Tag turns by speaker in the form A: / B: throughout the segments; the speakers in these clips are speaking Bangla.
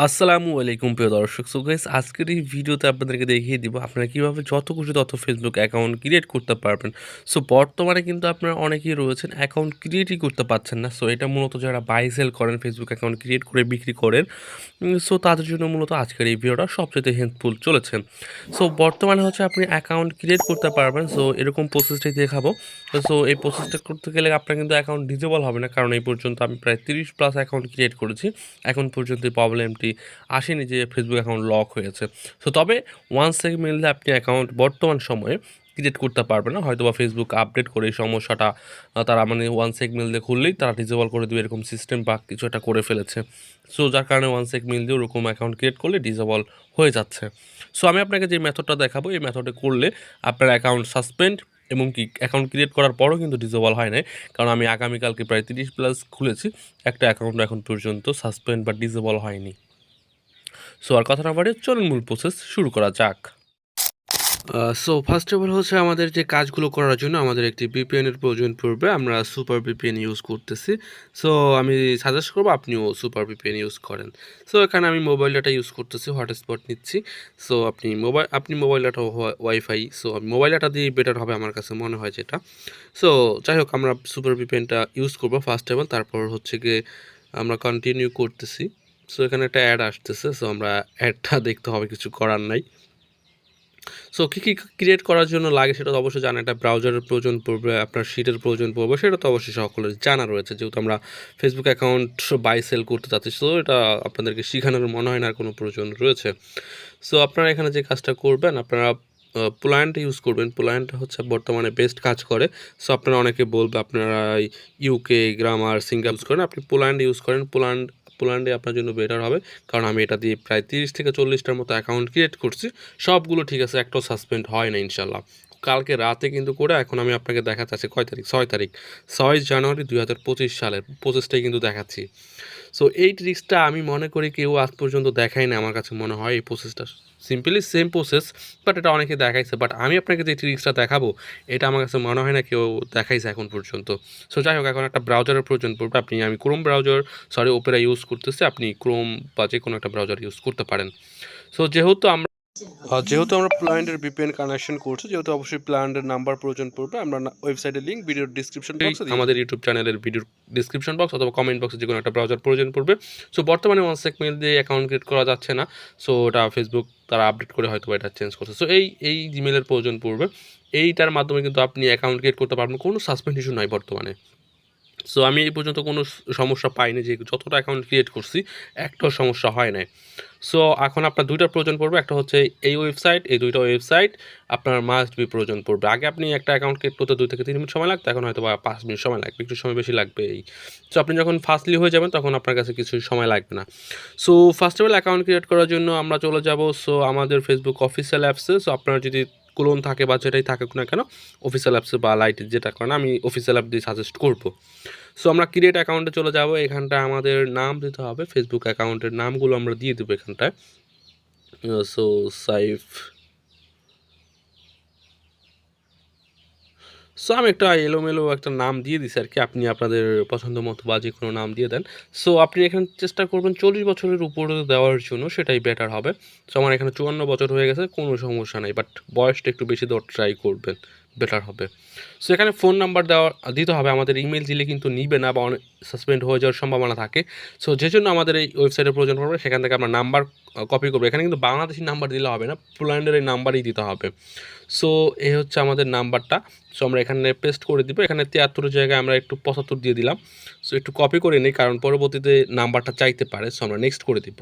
A: আসসালামু আলাইকুম প্রিয় দর্শক। সো গাইস, আজকের এই ভিডিওতে আপনাদেরকে দেখিয়ে দিব আপনারা কীভাবে যত খুশি তত ফেসবুক অ্যাকাউন্ট ক্রিয়েট করতে পারবেন। সো বর্তমানে কিন্তু আপনারা অনেকেই রয়েছেন অ্যাকাউন্ট ক্রিয়েটই করতে পারছেন না। সো এটা মূলত যারা বাই সেল করেন, ফেসবুক অ্যাকাউন্ট ক্রিয়েট করে বিক্রি করেন, সো তাদের জন্য মূলত আজকের এই ভিডিওটা সবচেয়ে হেল্পফুল চলেছে। সো বর্তমানে হচ্ছে আপনি অ্যাকাউন্ট ক্রিয়েট করতে পারবেন। সো এরকম প্রসেসটাই দেখাবো। সো এই প্রসেসটা করতে গেলে আপনার কিন্তু অ্যাকাউন্ট ডিজেবল হবে না, কারণ এই পর্যন্ত আমি প্রায় 30+ অ্যাকাউন্ট ক্রিয়েট করেছি। এখন পর্যন্ত এই প্রবলেমটি আসেনি যে ফেসবুক অ্যাকাউন্ট লক হয়েছে। সো তবে ওয়ান সেক মেইলে আপনি অ্যাকাউন্ট বর্তমান সময়ে ক্রিয়েট করতে পারবেন না, হয়তো বা ফেসবুক আপডেট করে এই সমস্যাটা তারা মানে ওয়ান সেক মেইল দিয়ে খুললেই তারা ডিসেবল করে দেবে, এরকম সিস্টেম বা কিছু একটা করে ফেলেছে। সো যার কারণে ওয়ান সেক মেইল দিয়ে ওরকম অ্যাকাউন্ট ক্রিয়েট করলে ডিসেবল হয়ে যাচ্ছে। সো আমি আপনাকে যে মেথডটা দেখাবো, এই মেথডে করলে আপনার অ্যাকাউন্ট সাসপেন্ড এবং কি অ্যাকাউন্ট ক্রিয়েট করার পরও কিন্তু ডিসেবল হয় নাই, কারণ আমি আগামীকালকে প্রায় 30+ খুলেছি, একটা অ্যাকাউন্ট এখন পর্যন্ত সাসপেন্ড বা ডিসেবল হয়নি। সো আর কথা না বাড়িয়ে চলুন মূল প্রসেস শুরু করা যাক। সো ফার্স্ট অফ অল হচ্ছে আমাদের যে কাজগুলো করার জন্য আমাদের একটি ভিপিএনের প্রয়োজন পড়বে। আমরা সুপার ভিপিএন ইউজ করতেছি। সো আমি সাজেস্ট করবো আপনিও সুপার ভিপিএন ইউজ করেন। সো এখানে আমি মোবাইল ডাটা ইউজ করতেছি, হটস্পট নিচ্ছি। সো আপনি mobile data wifi, so mobile data দিয়ে বেটার হবে আমার কাছে মনে হয় যেটা। সো যাই হোক, আমরা সুপার ভিপিএনটা ইউজ করবো ফার্স্ট অফ অল। তারপর হচ্ছে গিয়ে আমরা কন্টিনিউ করতেছি। সো এখানে একটা অ্যাড আসতেছে, সো আমরা অ্যাডটা দেখতে হবে, কিছু করার নাই। সো কী ক্রিয়েট করার জন্য লাগে সেটা তো অবশ্যই জানা। একটা ব্রাউজারের প্রয়োজন পড়বে, আপনার শিটের প্রয়োজন পড়বে, সেটা তো অবশ্যই সকলের জানা রয়েছে, যেহেতু আমরা ফেসবুক অ্যাকাউন্ট বাই সেল করতে চাচ্ছি। সো এটা আপনাদেরকে শেখানোর মনে হয় না আর কোনো প্রয়োজন রয়েছে। সো আপনারা এখানে যে কাজটা করবেন, আপনারা প্লান্ট ইউজ করবেন। প্লান্ট হচ্ছে বর্তমানে বেস্ট কাজ করে। সো আপনারা অনেকে বলবে আপনারা ইউকে গ্রামার সিঙ্গার ইউজ করেন, আপনি পোল্যান্ড ইউজ করেন। পোল্যান্ডে আপনার জন্য বেটার হবে, কারণ আমি এটা দিয়ে প্রায় 30 থেকে 40টার মতো অ্যাকাউন্ট ক্রিয়েট করছি। সবগুলো ঠিক আছে, একটাও সাসপেন্ড হয় না ইনশাল্লাহ। কালকে রাতে কিন্তু করে এখন আমি আপনাকে দেখাতে আছি কয় তারিখ, 6 তারিখ, 6 জানুয়ারি 2025 সালের প্রসেসটাই কিন্তু দেখাচ্ছি। সো এই ট্রিক্সটা আমি মনে করি কেউ আজ পর্যন্ত দেখায় না, আমার কাছে মনে হয় এই প্রসেসটা সিম্পলি সেম প্রসেস, বাট এটা অনেকে দেখাইছে, বাট আমি আপনাকে যে ট্রিক্সটা দেখাবো এটা আমার কাছে মনে হয় না কেউ দেখাইছে এখন পর্যন্ত। সো যাই হোক, এখন একটা ব্রাউজারের প্রয়োজন পড়বে। আমি ক্রোম ব্রাউজার, ওপেরা ইউজ করতেছি, আপনি ক্রোম বা যে কোনো একটা ব্রাউজার ইউজ করতে পারেন। সো যেহেতু আমরা প্ল্যান্টের ভিপিএন কানেকশন করছি, যেহেতু অবশ্যই প্ল্যান্টের নাম্বার প্রয়োজন পড়বে। আমরা ওয়েবসাইটের লিঙ্ক ভিডিওর ডিসক্রিপশন বক্সে, আমাদের ইউটিউব চ্যানেলের ভিডিওর ডিসক্রিপশন বক্স অথবা কমেন্ট বক্সে যে কোনো একটা ব্রাউজার প্রয়োজন পড়বে। সো বর্তমানে ওয়ান সেক মেইল দিয়ে অ্যাকাউন্ট ক্রিয়েট করা যাচ্ছে না। সো ওটা ফেসবুক তারা আপডেট করে হয়তো এটা চেঞ্জ করছে। সো এই জিমেলের প্রয়োজন পড়বে। এইটার মাধ্যমে কিন্তু আপনি অ্যাকাউন্ট ক্রিয়েট করতে পারবেন, কোনো সাসপেন্ড ইস্যু নাই বর্তমানে। সো আমি এই পর্যন্ত কোনো সমস্যা পাইনি, যে যতটা অ্যাকাউন্ট ক্রিয়েট করছি একটাও সমস্যা হয় নাই। সো এখন আপনার দুইটা প্রয়োজন পড়বে, একটা হচ্ছে এই ওয়েবসাইট, এই দুইটা ওয়েবসাইট আপনার মাস্ট বি প্রয়োজন পড়বে। আগে আপনি একটা অ্যাকাউন্ট ক্রিয়েট করতে 2 থেকে 3 মিনিট সময় লাগতো, এখন হয়তো বা 5 মিনিট সময় লাগবে, একটু সময় বেশি লাগবে এই। সো আপনি যখন ফার্স্টলি হয়ে যাবেন তখন আপনার কাছে কিছু সময় লাগবে না। So first of all account create করার জন্য আমরা চলে যাব সো আমাদের ফেসবুক অফিসিয়াল অ্যাপসে। সো আপনার যদি ক্লোন থাকে বা যেটাই থাকুক না কেন, অফিসিয়াল অ্যাপসে বা লাইট যেটা করেন, আমি অফিসিয়াল অ্যাপ দিয়ে সাজেস্ট করবো। সো আমরা ক্রিয়েট অ্যাকাউন্টে চলে যাব। এখানটায় আমাদের নাম দিতে হবে, ফেসবুক অ্যাকাউন্টের নামগুলো আমরা দিয়ে দেবো এখানটায়। সো সাইফ, সো আমি একটা এলোমেলো একটা নাম দিয়ে দিছি আর কি, আপনি আপনাদের পছন্দ মতো বা যে কোনো নাম দিয়ে দেন। সো আপনি এখানে চেষ্টা করবেন 40 বছরের উপরে দেওয়ার জন্য, সেটাই বেটার হবে। সো আমার এখানে 54 বছর হয়ে গেছে, কোনো সমস্যা নেই, বাট বয়সটা একটু বেশি দেওয়ার ট্রাই করবেন, বেটার হবে। সো এখানে ফোন নাম্বার দিতে হবে। আমাদের ইমেল দিলে কিন্তু নিবে না বা অনেক সাসপেন্ড হয়ে যাওয়ার সম্ভাবনা থাকে। সো যে জন্য আমাদের এই ওয়েবসাইটের প্রয়োজন পড়বে, সেখান থেকে আমরা নাম্বার কপি করবো। এখানে কিন্তু বাংলাদেশি নাম্বার দিলে হবে না, পোল্যান্ডের এই নাম্বারই দিতে হবে। সো এই হচ্ছে আমাদের নাম্বারটা। সো আমরা এখানে পেস্ট করে দিব। এখানে 73 জায়গায় আমরা একটু 75 দিয়ে দিলাম। সো একটু কপি করে নিই, কারণ পরবর্তীতে নাম্বারটা চাইতে পারে। সো আমরা নেক্সট করে দিব।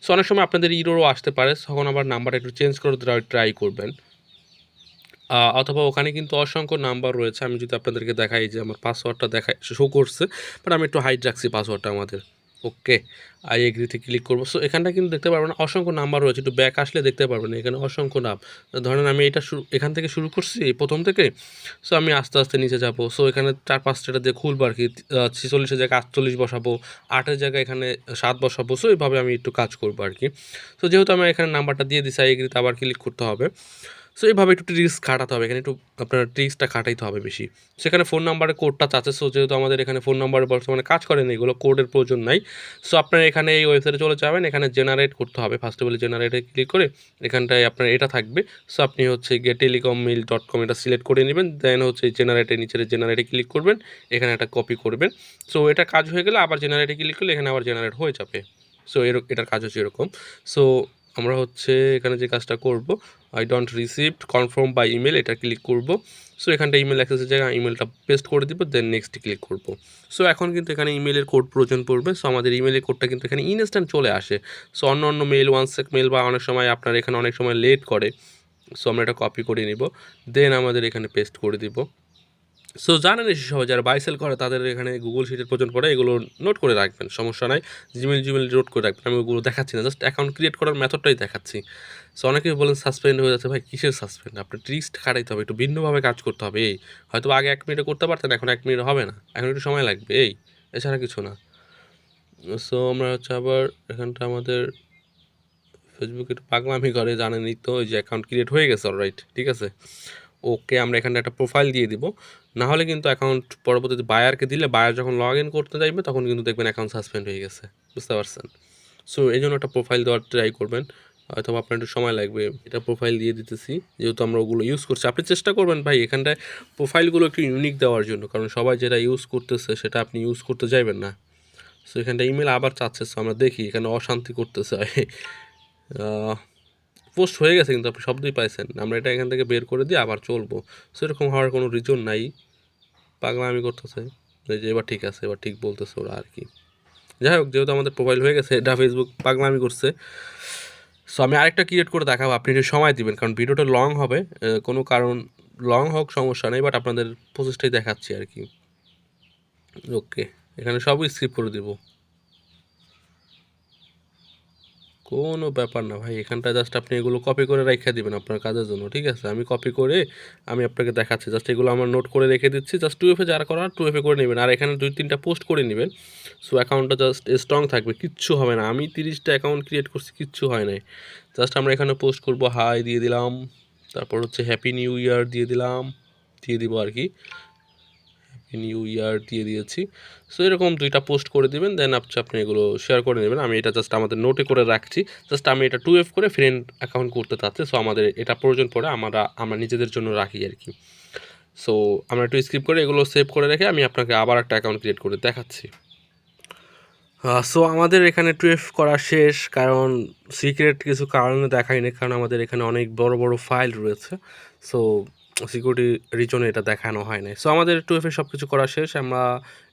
A: সো অনেক সময় আপনাদের ইরোরও আসতে পারে, তখন আবার নাম্বারটা একটু চেঞ্জ করে ট্রাই করবেন। অথবা ওখানে কিন্তু অসংখ্য নাম্বার রয়েছে। আমি যদি আপনাদেরকে দেখাই যে আমার পাসওয়ার্ডটা শো করছে, বাট আমি একটু হাইড রাখছি পাসওয়ার্ডটা আমাদের। ওকে, আই এগ্রিতে ক্লিক করবো। সো এখানটা কিন্তু দেখতে পারবেন অসংখ্য নাম্বার রয়েছে, একটু ব্যাক আসলে দেখতে পারবেন এখানে অসংখ্য নাম। ধরেন আমি এটা এখান থেকে শুরু করছি, প্রথম থেকে। সো আমি আস্তে আস্তে নিচে যাব। সো এখানে 4-5টা দিয়ে খুলবো আর কি। 46-এর জায়গায় 48 বসাবো, 8-এর জায়গায় এখানে 7 বসাবো। সো এইভাবে আমি একটু কাজ করবো আর কি। সো যেহেতু আমি এখানে নাম্বারটা দিয়ে দিচ্ছি, আই এগ্রিতে আবার ক্লিক করতে হবে। সো এইভাবে একটু ট্রিক্স খাটাতে হবে, এখানে একটু আপনার ট্রিক্সটা খাটাইতে হবে বেশি। সেখানে ফোন নাম্বারের কোডটা চাচ্ছে, সো যেহেতু আমাদের এখানে ফোন নাম্বারে বর্তমানে কাজ করে না, এগুলো কোডের প্রয়োজন নাই। সো আপনারা এখানে এই ওয়েবসাইটে চলে যাবেন, এখানে জেনারেট করতে হবে। ফার্স্ট অফ অল জেনারেটে ক্লিক করে এখানটায় আপনার এটা থাকবে। সো আপনি হচ্ছে গিয়ে telecommail.com এটা সিলেক্ট করে নেবেন, দেন হচ্ছে জেনারেটের নিচের জেনারেটে ক্লিক করবেন, এখানে একটা কপি করবেন। সো এটা কাজ হয়ে গেলে আবার জেনারেটে ক্লিক করলে এখানে আবার জেনারেট হয়ে যাবে। সো এটার কাজ হচ্ছে এরকম। সো আমরা হচ্ছে এখানে যে কাজটা করব, I don't received confirm by email, এটা ক্লিক করব। সো এখানটা ইমেল অ্যাক্সেসের জায়গায় ইমেলটা পেস্ট করে দিব, দেন নেক্সট ক্লিক করব। সো এখন কিন্তু এখানে ইমেলের কোড প্রয়োজন পড়বে। সো আমাদের ইমেলের কোডটা কিন্তু এখানে ইনস্ট্যান্ট চলে আসে। সো অন্য মেল ওয়ানসেক মেল বা অনেক সময় আপনার এখানে অনেক সময় লেট করে। সো আমরা এটা কপি করে নিব, দেন আমাদের এখানে পেস্ট করে দিব। সো জানেন সবাই যারা বাই সেল করে তাদের এখানে গুগল শিটের প্রয়োজন পড়ে, এগুলো নোট করে রাখবেন, সমস্যা নাই। জিমেল নোট করে রাখবেন, আমি ওগুলো দেখাচ্ছি না, জাস্ট অ্যাকাউন্ট ক্রিয়েট করার মেথডটাই দেখাচ্ছি। সো অনেকেই বলেন সাসপেন্ড হয়ে যাচ্ছে, ভাই কিসের সাসপেন্ড? আপনার ট্রিক্সটা খাটাইতে হবে, একটু ভিন্নভাবে কাজ করতে হবে। এই হয়তো আগে 1 মিনিটে করতে পারতেন, এখন 1 মিনিট হবে না, এখন একটু সময় লাগবে, এই এছাড়া কিছু না। সো আমরা হচ্ছে আবার এখানটা আমাদের ফেসবুক একটু পাগলামি করে, জানেনই তো, ওই যে অ্যাকাউন্ট ক্রিয়েট হয়ে গেছে অলরাইট, ঠিক আছে। ওকে, আমরা এখানে একটা প্রোফাইল দিয়ে দিব, না হলে কিন্তু অ্যাকাউন্ট পরবর্তীতে বায়ারকে দিলে বায়ার যখন লগ ইন করতে যাইবে তখন কিন্তু দেখবেন অ্যাকাউন্ট সাসপেন্ড হয়ে গেছে, বুঝতে পারছেন। সো এই জন্য একটা প্রোফাইল দেওয়ার ট্রাই করবেন, হয়তো আপনার একটু সময় লাগবে। এটা প্রোফাইল দিয়ে দিতেছি, যেহেতু আমরা ওগুলো ইউজ করছি। আপনি চেষ্টা করবেন ভাই এখানটায় প্রোফাইলগুলো একটু ইউনিক দেওয়ার জন্য, কারণ সবাই যেটা ইউজ করতেছে সেটা আপনি ইউজ করতে যাইবেন না। সো এখানটা ইমেল আবার চাচ্ছে, সো আমরা দেখি এখানে অশান্তি করতেছে। পোস্ট হয়ে গেছে কিন্তু আপনি শব্দই পাইছেন, আমরা এটা এখান থেকে বের করে দিয়ে আবার চলবো। সেরকম হওয়ার কোনো রিজন নাই, পাগলামি করতেছে। এই যে এবার ঠিক আছে, এবার ঠিক বলতেছে ওরা আর কি। যাই হোক, যেহেতু আমাদের প্রোফাইল হয়ে গেছে, এটা ফেসবুক পাগলামি করছে। সো আমি আরেকটা ক্রিয়েট করে দেখাবো, আপনি একটু সময় দিবেন, কারণ ভিডিওটা লং হবে। কোনো কারণ লং হোক সমস্যা নেই, বাট আপনাদের প্রসেসটাই দেখাচ্ছি আর কি। ওকে, এখানে সবই স্কিপ করে দেবো, কোনো ব্যাপার না ভাই। এখানটায় জাস্ট আপনি এগুলো কপি করে রেখে দিবেন আপনার কাজের জন্য, ঠিক আছে। আমি কপি করে আমি আপনাকে দেখাচ্ছি, জাস্ট এগুলো আমার নোট করে রেখে দিচ্ছি। জাস্ট 2FA যারা করার 2FA করে নেবেন, আর এখানে 2-3টা পোস্ট করে নেবেন। সো অ্যাকাউন্টটা জাস্ট স্ট্রং থাকবে, কিচ্ছু হবে না। আমি 30টা অ্যাকাউন্ট ক্রিয়েট করছি, কিচ্ছু হয় নাই। জাস্ট আমরা এখানে পোস্ট করব, হাই দিয়ে দিলাম, তারপর হচ্ছে হ্যাপি নিউ ইয়ার দিয়ে দিলাম, দিয়ে দিব আর কি, নিউ ইয়ার দিয়ে দিয়েছি। সো এরকম 2টা পোস্ট করে দিবেন, দেন আপনি এগুলো শেয়ার করে নেবেন। আমি এটা জাস্ট আমাদের নোটে করে রাখছি, জাস্ট আমি এটা 2F করে ফ্রেন্ড অ্যাকাউন্ট করতে চাচ্ছি। সো আমাদের এটা প্রয়োজন পড়ে, আমরা নিজেদের জন্য রাখি আর কি। সো আমরা একটু স্কিপ করে এগুলো সেভ করে রেখে আমি আপনাকে আবার একটা অ্যাকাউন্ট ক্রিয়েট করে দেখাচ্ছি। সো আমাদের এখানে 2F করা শেষ, কারণ সিক্রেট কিছু কারণে দেখায়নি, কারণ আমাদের এখানে অনেক বড় বড় ফাইল রয়েছে। সো সিকিউরিটি রিজনে এটা দেখানো হয় নাই। সো আমাদের 2F সব কিছু করা শেষ, আমরা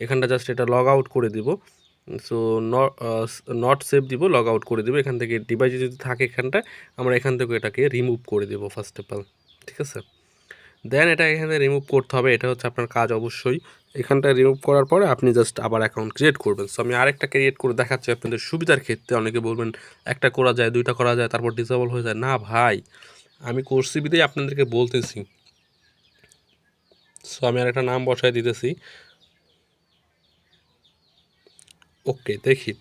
A: এখানটা জাস্ট এটা লগ আউট করে দিব। সো নট সেভ দিব, লগ আউট করে দিব। এখান থেকে ডিভাইস যদি থাকে এখানটায়, আমরা এখান থেকে এটাকে রিমুভ করে দেবো ফার্স্ট অফ অল, ঠিক আছে। দেন এটা এখানে রিমুভ করতে হবে, এটা হচ্ছে আপনার কাজ অবশ্যই। এখানটা রিমুভ করার পরে আপনি জাস্ট আবার অ্যাকাউন্ট ক্রিয়েট করবেন। সো আমি আরেকটা ক্রিয়েট করে দেখাচ্ছি আপনাদের সুবিধার ক্ষেত্রে। অনেকে বলবেন একটা করা যায়, 2টা করা যায়, তারপর ডিসেবল হয়ে যায়। না ভাই, আমি করছি বিধেই আপনাদেরকে বলতেছি। সো আমি আরেকটা নাম বসায় দিতেছি। ওকে, দেখি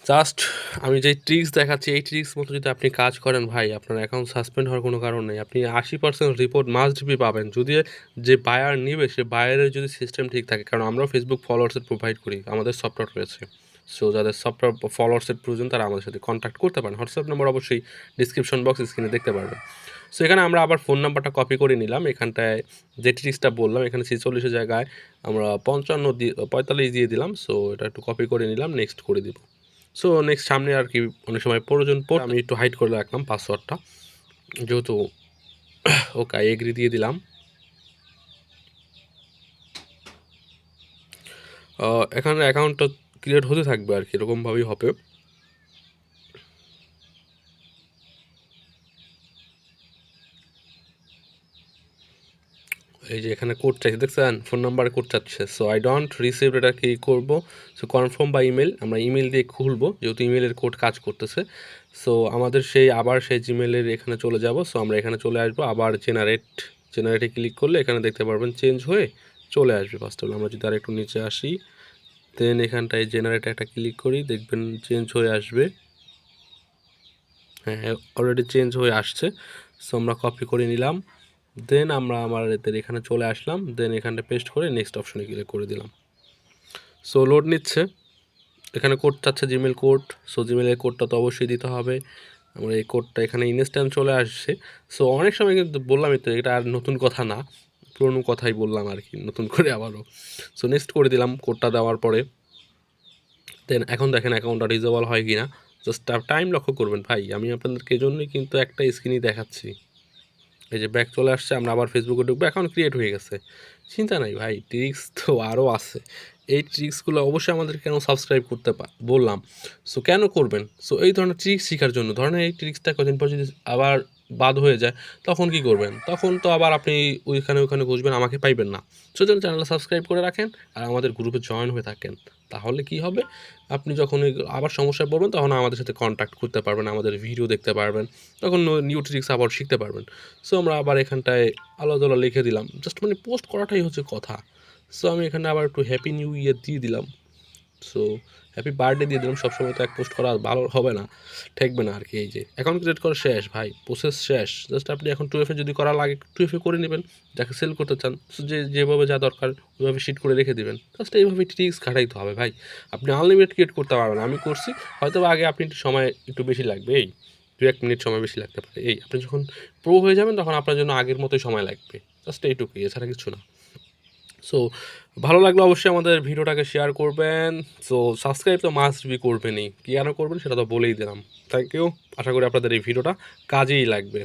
A: জাস্ট আমি যে ট্রিক্স দেখাচ্ছি, এই ট্রিক্স মতো যদি আপনি কাজ করেন ভাই, আপনার অ্যাকাউন্ট সাসপেন্ড হওয়ার কোনো কারণ নেই। আপনি 80% রিপোর্ট মাস্ট বি পাবেন, যদি যে বায়ার নিবে সে বায়ারের যদি সিস্টেম ঠিক থাকে। কারণ আমরাও ফেসবুক ফলোয়ার্সের প্রোভাইড করি, আমাদের সফটওয়্যার রয়েছে। সো যাদের সফটওয়্যার ফলোয়ার্সের প্রয়োজন তারা আমাদের সাথে কন্ট্যাক্ট করতে পারেন। হোয়াটসঅ্যাপ নম্বর অবশ্যই ডিসক্রিপশন বক্স স্ক্রিনে দেখতে পারবেন। সো এখানে আমরা আবার ফোন নাম্বারটা কপি করে নিলাম, এখানটায় যে ট্রিক্সটা বললাম এখানে 46-এর জায়গায় আমরা 45 দিয়ে দিলাম। সো এটা একটু কপি করে নিলাম, নেক্সট করে দিব। সো নেক্সট সামনে আর কি অনেক সময় প্রয়োজন পড়ে, আমি একটু হাইড করে রাখলাম পাসওয়ার্ডটা, যেহেতু ওকে এগ্রি দিয়ে দিলাম। এখানে অ্যাকাউন্টটা ক্রিয়েট হতে থাকবে আর কি, এরকমভাবেই হবে। এই যে এখানে কোড চাইছে, দেখছেন ফোন নাম্বারে কোড চাচ্ছে। সো আই ডোন্ট রিসিভ, এটা কি করবো? সো কনফার্ম বাই ইমেল, আমরা ইমেল দিয়ে খুলবো, যেহেতু ইমেলের কোড কাজ করতেছে। সো আমাদের আবার সেই জিমেলের এখানে চলে যাব। সো আমরা এখানে চলে আসবো, আবার জেনারেটে ক্লিক করলে এখানে দেখতে পারবেন চেঞ্জ হয়ে চলে আসবে। ফার্স্ট অফ অল আমরা যদি আর একটু নিচে আসি, দেন এখানটায় জেনারেটে একটা ক্লিক করি, দেখবেন চেঞ্জ হয়ে আসবে। হ্যাঁ, অলরেডি চেঞ্জ হয়ে আসছে। সো আমরা কপি করে নিলাম, দেন আমরা আমাদের এখানে চলে আসলাম, দেন এখানটা পেস্ট করে নেক্সট অপশনে ক্লিক করে দিলাম। সো লোড নিচ্ছে, এখানে কোড চাচ্ছে জিমেল কোড। সো জিমেলের কোডটা তো অবশ্যই দিতে হবে। আমরা এই কোডটা এখানে ইনস্ট্যান্ট চলে আসছে। সো অনেক সময় কিন্তু বললামই তো, এটা আর নতুন কথা না, পুরনো কথাই বললাম আর কি, নতুন করে আবারও। সো নেক্সট করে দিলাম কোডটা দেওয়ার পরে। দেন এখন দেখেন অ্যাকাউন্টটা ডিজেবল হয় কি না। জাস্ট টাইম লক্ষ্য করবেন ভাই, আমি আপনাদেরকে এই জন্যই কিন্তু একটা স্ক্রিনই দেখাচ্ছি। এই যে ব্যাক চলে আসছে, আমরা আবার ফেসবুকে ঢুকবো, অ্যাকাউন্ট ক্রিয়েট হয়ে গেছে। চিন্তা নাই ভাই, ট্রিক্স তো আরও আছে। এই ট্রিক্সগুলো অবশ্যই আমাদের কেন সাবস্ক্রাইব করতে বললাম। সো কেন করবেন? সো এই ধরনের ট্রিক্স শেখার জন্য। ধরেন এই ট্রিক্সটা কদিন পর যদি আবার বাদ হয়ে যায়, তখন কি করবেন? তখন তো আবার আপনি ওইখানে খুঁজবেন, আমাকে পাইবেন না। সো জন্য চ্যানেলটা সাবস্ক্রাইব করে রাখেন আর আমাদের গ্রুপে জয়েন হয়ে থাকেন। তাহলে কি হবে, আপনি যখন আবার সমস্যায় পড়বেন তখন আমাদের সাথে কন্ট্যাক্ট করতে পারবেন, আমাদের ভিডিও দেখতে পারবেন, তখন নিউ ট্রিক্স আবার শিখতে পারবেন। সো আমরা আবার এখানটায় আলাদা লিখে দিলাম, জাস্ট মানে পোস্ট করাটাই হচ্ছে কথা। সো আমি এখানে আবার একটু হ্যাপি নিউ ইয়ার দিয়ে দিলাম। সো হ্যাপি বার্থডে দিয়ে দিলাম। সবসময় তো এক পোস্ট করা ভালো হবে না, ঠেকবে না আর কি। এই যে অ্যাকাউন্ট ক্রিয়েট করা শেষ ভাই, প্রসেস শেষ। জাস্ট আপনি এখন 2FA যদি করা লাগে 2FA করে নেবেন, যাকে সেল করতে চান। সো যেভাবে যা দরকার ওইভাবে শিট করে রেখে দেবেন। জাস্ট এইভাবে ট্রিক্স খাটাইতে হবে ভাই, আপনি আনলিমিটেড ক্রিয়েট করতে পারবেন। আমি করছি, হয়তো আগে আপনি একটু সময় একটু বেশি লাগবে, এই 2-1 মিনিট সময় বেশি লাগতে পারে। এই আপনি যখন প্রো হয়ে যাবেন তখন আপনার জন্য আগের মতোই সময় লাগবে। জাস্ট এইটুকুই, এছাড়া কিছু না। সো ভালো লাগলে অবশ্যই আমাদের ভিডিওটাকে শেয়ার করবেন। সো সাবস্ক্রাইব তো মাস্ট বি করবেনই, কেন করবেন সেটা তো বলেই দিলাম। Thank you. আশা করি আপনাদের এই ভিডিওটা কাজেই লাগবে।